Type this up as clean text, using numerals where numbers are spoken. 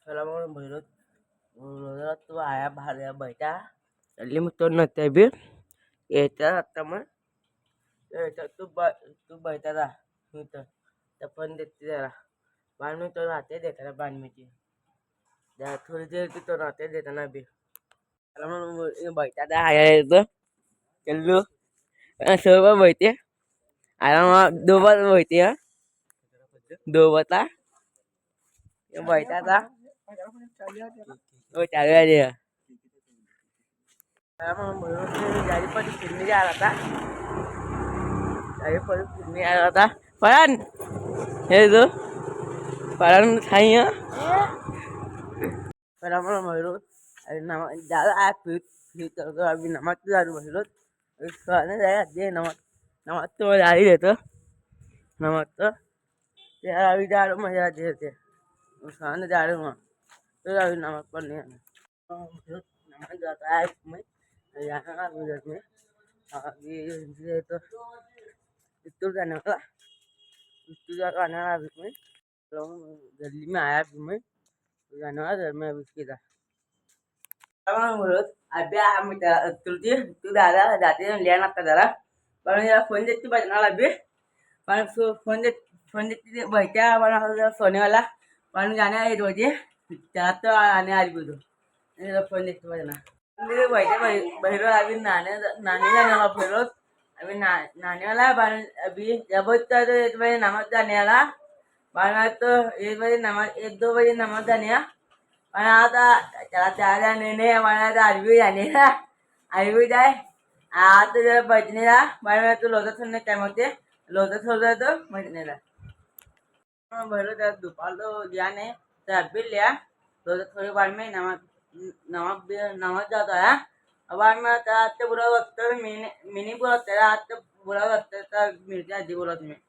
Salamun menurut menurut tuh ayah bahaya baca jadi betul nanti bi itu teman itu tuh baca lah itu tepan detik lah ban itu nanti deh karena ban mati dah थोड़ी देर की तो nanti deh tanah bi salamun ini baca dah ayah itu चलो coba baca ayah dua baca ya dua baca yang baca dah oh cari aja salamun menurut jadi pada sini ya rata dari pada sini ya rata Farhan itu Farhan saya Farhan menurut nama jalan apit itu abi nama tu dari menurut soalnya saya dia nama tu dari itu nama tu ya abi dari mana dia itu soalnya dari mana tu abi nama pun ni menurut nama jalan apit me ya kan menurut me abi itu itu kan lah itu kan abi me kalau dari lima ayat me kan ada me habis kita menurut ada amit tulti itu ada datang lian apa darah kalau ya phone jadi baca lebih kalau phone jadi baca kalau soalnya lah kalau jana itu aja jatuh ane hari itu ini phone jadi baca ini baca bahiru abis nane nane jana lah bahiru abis nane lah abis jabut itu baca nama jana lah बारह तो एक बजे नमाज एक दो बजे नमाज जाने पण आता त्याला त्याला नेणे मला आता आरवी जाणे ना आरवी जाय आता जर बजनेला बारा तू लोटत नाही काय मग ते लोटत तो बजनेला भरलो त्या दुपार तो दिया नाही तर अभी लिया लोटत थोड़ी बार में नमाज नमाज नमाज जाता है अब मैं आता बुरा वक्त मिनी बुरा तेरा आता बुरा वक्त मिर्जा जी बोला तुम्हें